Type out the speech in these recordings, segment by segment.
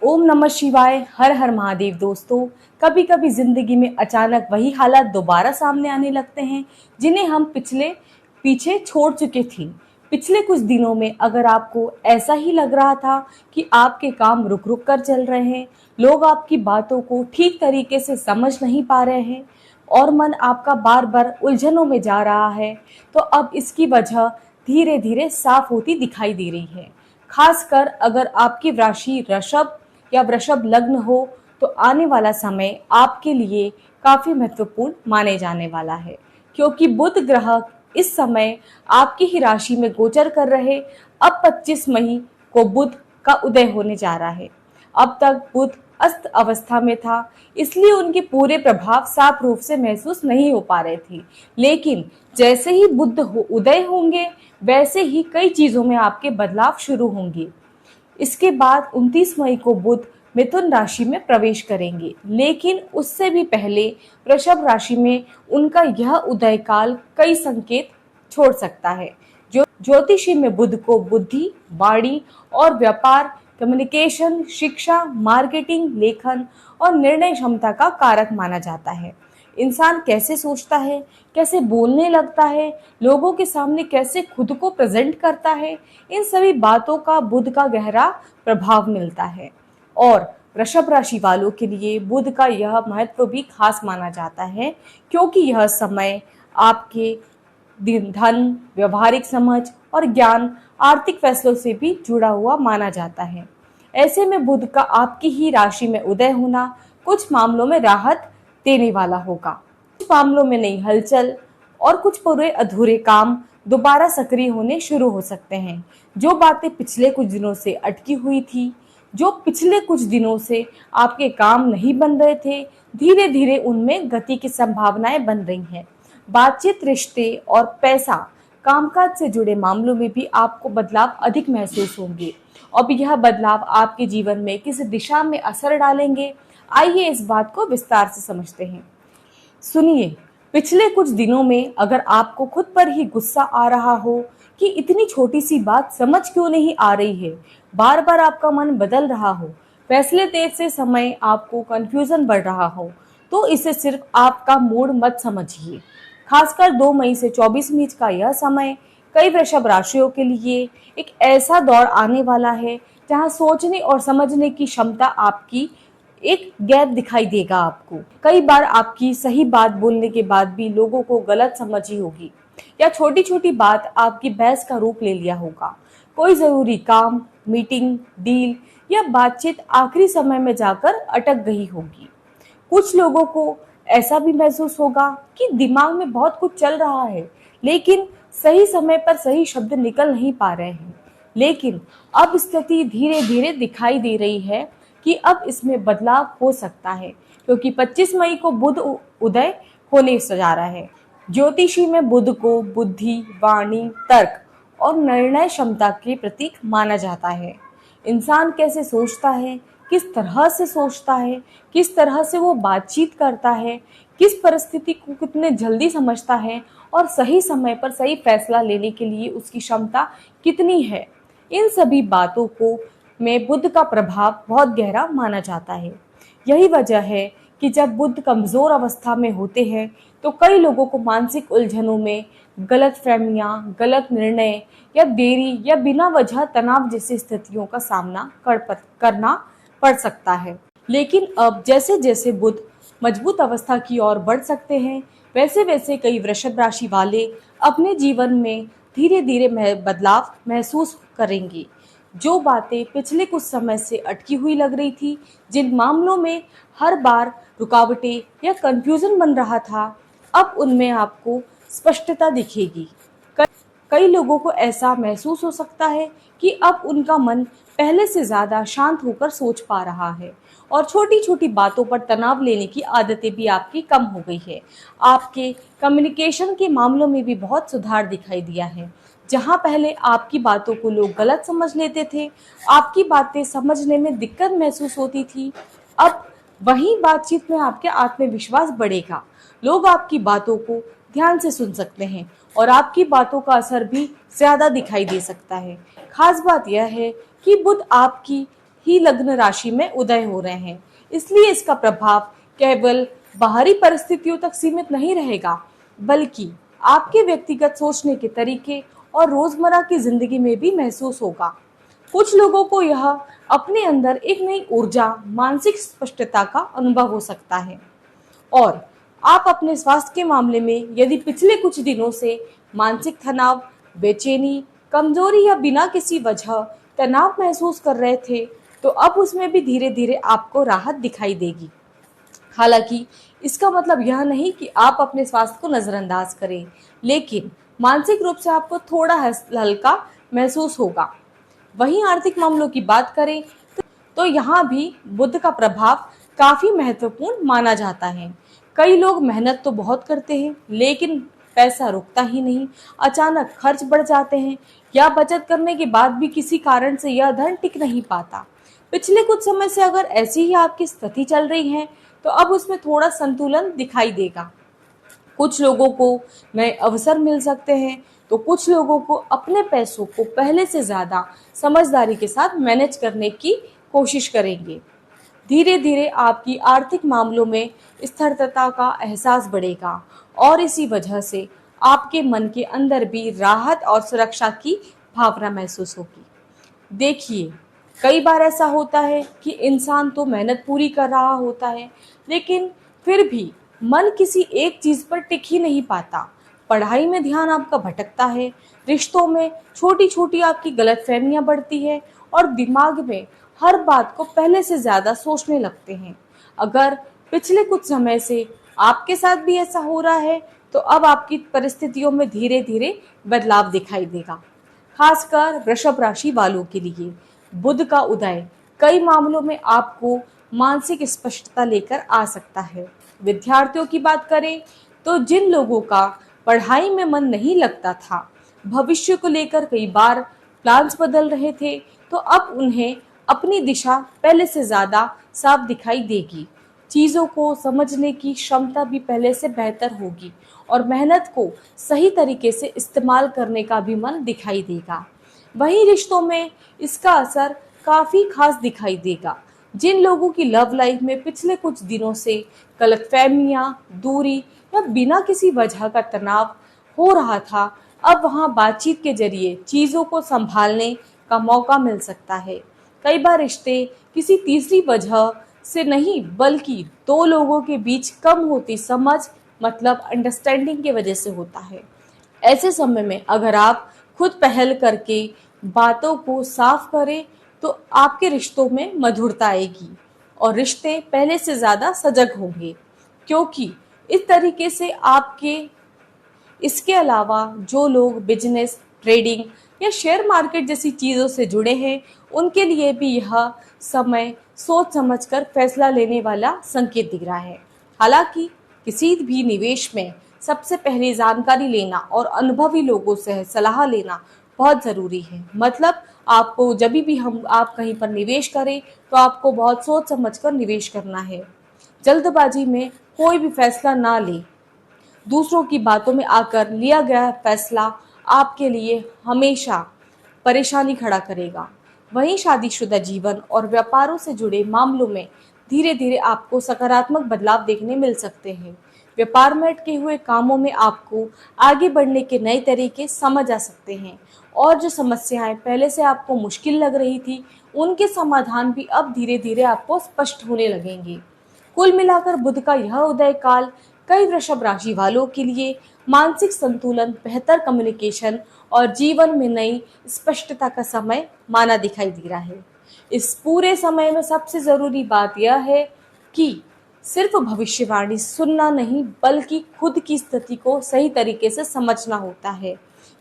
ओम नमः शिवाय। हर हर महादेव। दोस्तों, कभी कभी जिंदगी में अचानक वही हालात दोबारा सामने आने लगते हैं जिन्हें हम पीछे छोड़ चुके थे। पिछले कुछ दिनों में अगर आपको ऐसा ही लग रहा था कि आपके काम रुक रुक कर चल रहे हैं, लोग आपकी बातों को ठीक तरीके से समझ नहीं पा रहे हैं और मन आपका बार बार उलझनों में जा रहा है, तो अब इसकी वजह धीरे धीरे साफ होती दिखाई दे रही है। खासकर अगर आपकी राशि ऋषभ या वृषभ लग्न हो तो आने वाला समय आपके लिए काफी महत्वपूर्ण माने जाने वाला है, क्योंकि बुध ग्रह इस समय आपकी ही राशि में गोचर कर रहे। अब 25 मई को बुध का उदय होने जा रहा है। अब तक बुध अस्त अवस्था में था, इसलिए उनके पूरे प्रभाव साफ रूप से महसूस नहीं हो पा रहे थे। लेकिन जैसे ही बुध उदय होंगे, वैसे ही कई चीजों में आपके बदलाव शुरू होंगे। इसके बाद 29 मई को बुध मिथुन राशि में प्रवेश करेंगे, लेकिन उससे भी पहले वृषभ राशि में उनका यह उदय काल कई संकेत छोड़ सकता है। जो ज्योतिषी में बुध को बुद्धि, वाणी और व्यापार, कम्युनिकेशन, शिक्षा, मार्केटिंग, लेखन और निर्णय क्षमता का कारक माना जाता है। इंसान कैसे सोचता है, कैसे बोलने लगता है, लोगों के सामने कैसे खुद को प्रेजेंट करता है, इन सभी बातों का बुध का गहरा प्रभाव मिलता है। और वृषभ राशि वालों के लिए बुध का यह महत्व भी खास माना जाता है, क्योंकि यह समय आपके धन, व्यवहारिक समझ और ज्ञान, आर्थिक फैसलों से भी जुड़ा हुआ माना जाता है। ऐसे में बुध का आपकी ही राशि में उदय होना कुछ मामलों में राहत देने वाला होगा, कुछ मामलों में नई हलचल और कुछ पूरे अधूरे काम दोबारा सक्रिय होने शुरू हो सकते हैं। जो बातें पिछले कुछ दिनों से अटकी हुई थी, जो पिछले कुछ दिनों से आपके काम नहीं बन रहे थे, धीरे धीरे उनमें गति की संभावनाएं बन रही हैं। बातचीत, रिश्ते और पैसा, कामकाज से जुड़े मामलों में भी आपको बदलाव अधिक महसूस होंगे। अब यह बदलाव आपके जीवन में किस दिशा में असर डालेंगे, आइए इस बात को विस्तार से समझते हैं। सुनिए, पिछले कुछ दिनों में अगर आपको खुद पर ही गुस्सा आ रहा हो कि इतनी छोटी सी बात समझ क्यों नहीं आ रही है, बार बार आपका मन बदल रहा हो, फैसले देर से समय आपको कंफ्यूजन बढ़ रहा हो, तो इसे सिर्फ आपका मूड मत समझिए। खासकर 2 मई से 24 मई का यह समय कई वृषभ राशियों के लिए एक ऐसा दौर आने वाला है जहां सोचने और समझने की क्षमता आपकी एक गैप दिखाई देगा। आपको कई बार आपकी सही बात बोलने के बाद भी लोगों को गलत समझी होगी, या छोटी छोटी बात आपकी बहस का रूप ले लिया होगा। कोई जरूरी काम, मीटिंग, डील या बातचीत आखिरी समय में जाकर अटक गई होगी। कुछ लोगों को ऐसा भी महसूस होगा कि दिमाग में बहुत कुछ चल रहा है, लेकिन सही समय पर सही शब्द निकल नहीं पा रहे हैं। लेकिन अब स्थिति धीरे धीरे दिखाई दे रही है कि अब इसमें बदलाव हो सकता है, क्योंकि 25 मई को बुध उदय होने जा रहा है। ज्योतिषी में बुध को बुद्धि, वाणी, तर्क और निर्णय क्षमता के प्रतीक माना जाता है। इंसान कैसे सोचता है, किस तरह से सोचता है, किस तरह से वो बातचीत करता है, किस परिस्थिति को कितने जल्दी समझता है और सही समय पर सही फैसला लेने के लिए उसकी क्षमता कितनी है, इन सभी बातों को में बुध का प्रभाव बहुत गहरा माना जाता है। यही वजह है कि जब बुध कमजोर अवस्था में होते हैं तो कई लोगों को मानसिक उलझनों में, गलतफहमियां, गलत निर्णय या देरी या बिना वजह तनाव जैसी स्थितियों का सामना करना पड़ सकता है। लेकिन अब जैसे जैसे बुध मजबूत अवस्था की ओर बढ़ सकते हैं, वैसे वैसे कई वृषभ राशि वाले अपने जीवन में धीरे धीरे बदलाव महसूस करेंगे। जो बातें पिछले कुछ समय से अटकी हुई लग रही थी, जिन मामलों में हर बार रुकावटें या कंफ्यूजन बन रहा था, अब उनमें आपको स्पष्टता दिखेगी। कई लोगों को ऐसा महसूस हो सकता है कि अब उनका मन पहले से ज्यादा शांत होकर सोच पा रहा है और छोटी छोटी बातों पर तनाव लेने की आदतें भी आपकी कम हो गई है। आपके कम्युनिकेशन के मामलों में भी बहुत सुधार दिखाई दिया है। जहां पहले आपकी बातों को लोग गलत समझ लेते थे, आपकी बातें समझने में दिक्कत महसूस होती थी, अब वहीं बातचीत में आपके आत्मविश्वास बढ़ेगा। लोग आपकी बातों को ध्यान से सुन सकते हैं और आपकी बातों का असर भी ज्यादा दिखाई दे सकता है। खास बात यह है कि बुध आपकी ही लग्न राशि में उदय हो रहे हैं, इसलिए इसका प्रभाव केवल बाहरी परिस्थितियों तक सीमित नहीं रहेगा, बल्कि आपके व्यक्तिगत सोचने के तरीके और रोजमर्रा की जिंदगी में भी महसूस होगा। कुछ लोगों को यह अपने अंदर एक नई ऊर्जा, मानसिक स्पष्टता का अनुभव हो सकता है। और आप अपने स्वास्थ्य के मामले में यदि पिछले कुछ दिनों से मानसिक तनाव, बेचैनी, कमजोरी या बिना किसी वजह तनाव महसूस कर रहे थे, तो अब उसमें भी धीरे धीरे आपको राहत दिखाई देगी। हालांकि इसका मतलब यह नहीं कि आप अपने स्वास्थ्य को नजरअंदाज करें, लेकिन मानसिक रूप से आपको थोड़ा हल्का महसूस होगा। वहीं आर्थिक मामलों की बात करें तो यहाँ भी बुध का प्रभाव काफी महत्वपूर्ण माना जाता है। कई लोग मेहनत तो बहुत करते हैं, लेकिन पैसा रुकता ही नहीं। अचानक खर्च बढ़ जाते हैं या बचत करने के बाद भी किसी कारण से यह धन टिक नहीं पाता। पिछले कुछ समय से अगर ऐसी ही आपकी स्थिति चल रही है, तो अब उसमें थोड़ा संतुलन दिखाई देगा। कुछ लोगों को नए अवसर मिल सकते हैं, तो कुछ लोगों को अपने पैसों को पहले से ज्यादा समझदारी के साथ मैनेज करने की कोशिश करेंगे। धीरे धीरे आपकी आर्थिक मामलों में स्थिरता का एहसास बढ़ेगा और इसी वजह से आपके मन के अंदर भी राहत और सुरक्षा की भावना महसूस होगी। देखिए, कई बार ऐसा होता है कि इंसान तो मेहनत पूरी कर रहा होता है, लेकिन फिर भी मन किसी एक चीज पर टिक ही नहीं पाता। पढ़ाई में ध्यान आपका भटकता है, रिश्तों में छोटी छोटी आपकी गलतफहमियां बढ़ती है और दिमाग में हर बात को पहले से ज्यादा सोचने लगते हैं। अगर पिछले कुछ समय से आपके साथ भी ऐसा हो रहा है, तो अब आपकी परिस्थितियों में धीरे धीरे बदलाव दिखाई देगा। खासकर वृषभ राशि वालों के लिए बुध का उदय कई मामलों में आपको मानसिक स्पष्टता लेकर आ सकता है। विद्यार्थियों की बात करें तो जिन लोगों का पढ़ाई में मन नहीं लगता था, भविष्य को लेकर कई बार प्लान्स बदल रहे थे, तो अब उन्हें अपनी दिशा पहले से ज्यादा साफ दिखाई देगी। चीजों को समझने की क्षमता भी पहले से बेहतर होगी और मेहनत को सही तरीके से इस्तेमाल करने का भी मन दिखाई देगा। वहीं रिश्तों में इसका असर काफी खास दिखाई देगा। जिन लोगों की लव लाइफ में पिछले कुछ दिनों से गलतफहमियां, दूरी या बिना किसी वजह का तनाव हो रहा था, अब वहां बातचीत के जरिए चीजों को संभालने का मौका मिल सकता है। कई बार रिश्ते किसी तीसरी वजह से नहीं, बल्कि दो लोगों के बीच कम होती समझ, मतलब अंडरस्टैंडिंग की वजह से होता है। ऐसे समय में अगर आप खुद पहल करके बातों को साफ करें, तो आपके रिश्तों में मधुरता आएगी और रिश्ते पहले से ज्यादा सजग होंगे, क्योंकि इस तरीके से आपके इसके अलावा जो लोग बिजनेस, ट्रेडिंग या शेयर मार्केट जैसी चीजों से जुड़े हैं, उनके लिए भी यह समय सोच समझकर फैसला लेने वाला संकेत दिख रहा है। हालांकि किसी भी निवेश में सबसे पहले जानकारी लेना और अनुभवी लोगों से सलाह लेना बहुत जरूरी है। मतलब आपको जब भी आप कहीं पर निवेश करें, तो आपको बहुत सोच समझकर निवेश करना है। जल्दबाजी में कोई भी फैसला ना ले। दूसरों की बातों में आकर लिया गया फैसला आपके लिए हमेशा परेशानी खड़ा करेगा। वहीं शादीशुदा जीवन और व्यापारों से जुड़े मामलों में धीरे धीरे आपको सकारात्मक बदलाव देखने मिल सकते हैं। व्यापार में अटके हुए कामों में आपको आगे बढ़ने के नए तरीके समझ आ सकते हैं और जो समस्याएं पहले से आपको मुश्किल लग रही थी, उनके समाधान भी अब धीरे धीरे आपको स्पष्ट होने लगेंगे। कुल मिलाकर बुध का यह उदय काल कई वृषभ राशि वालों के लिए मानसिक संतुलन, बेहतर कम्युनिकेशन और जीवन में नई स्पष्टता का समय माना दिखाई दे रहा है। इस पूरे समय में सबसे जरूरी बात यह है कि सिर्फ भविष्यवाणी सुनना नहीं, बल्कि खुद की स्थिति को सही तरीके से समझना होता है।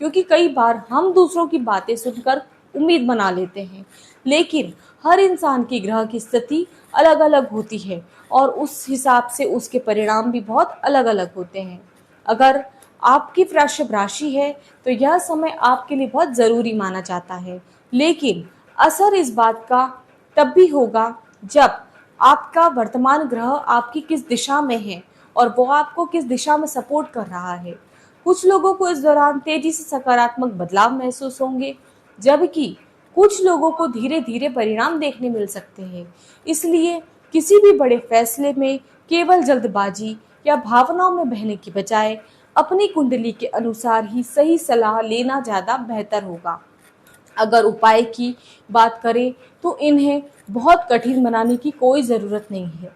क्योंकि कई बार हम दूसरों की बातें सुनकर उम्मीद बना लेते हैं, लेकिन हर इंसान की ग्रह की स्थिति अलग अलग होती है और उस हिसाब से उसके परिणाम भी बहुत अलग अलग होते हैं। अगर आपकी वृषभ राशि है, तो यह समय आपके लिए बहुत जरूरी माना जाता है, लेकिन असर इस बात का तब भी होगा जब आपका वर्तमान ग्रह आपकी किस दिशा में है और वो आपको किस दिशा में सपोर्ट कर रहा है। कुछ लोगों को इस दौरान तेजी से सकारात्मक बदलाव महसूस होंगे, जबकि कुछ लोगों को धीरे धीरे परिणाम देखने मिल सकते हैं। इसलिए किसी भी बड़े फैसले में केवल जल्दबाजी या भावनाओं में बहने की बजाय अपनी कुंडली के अनुसार ही सही सलाह लेना ज़्यादा बेहतर होगा। अगर उपाय की बात करें तो इन्हें बहुत कठिन बनाने की कोई ज़रूरत नहीं है।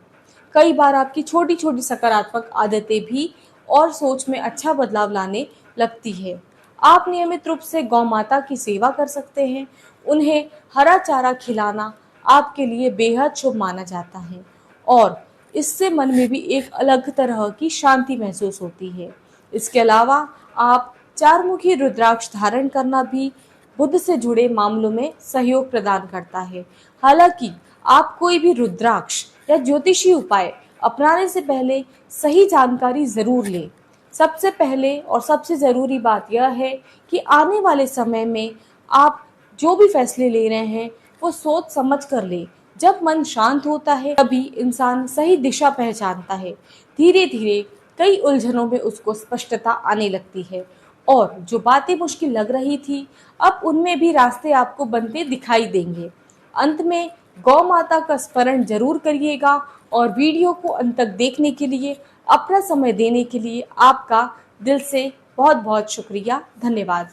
कई बार आपकी छोटी छोटी सकारात्मक आदतें भी और सोच में अच्छा बदलाव लाने लगती है। आप नियमित रूप से गौ माता की सेवा कर सकते हैं। उन्हें हरा चारा खिलाना आपके लिए बेहद शुभ माना जाता है और इससे मन में भी एक अलग तरह की शांति महसूस होती है। इसके अलावा आप चारमुखी रुद्राक्ष धारण करना भी बुद्ध से जुड़े मामलों में सहयोग प्रदान करता है। हालांकि आप कोई भी रुद्राक्ष या ज्योतिषी उपाय अपनाने से पहले सही जानकारी जरूर लें। सबसे पहले और सबसे ज़रूरी बात यह है कि आने वाले समय में आप जो भी फैसले ले रहे हैं वो सोच समझ कर लें। जब मन शांत होता है तभी इंसान सही दिशा पहचानता है। धीरे धीरे कई उलझनों में उसको स्पष्टता आने लगती है और जो बातें मुश्किल लग रही थी अब उनमें भी रास्ते आपको बनते दिखाई देंगे। अंत में गौ माता का स्मरण जरूर करिएगा और वीडियो को अंत तक देखने के लिए, अपना समय देने के लिए आपका दिल से बहुत बहुत शुक्रिया। धन्यवाद।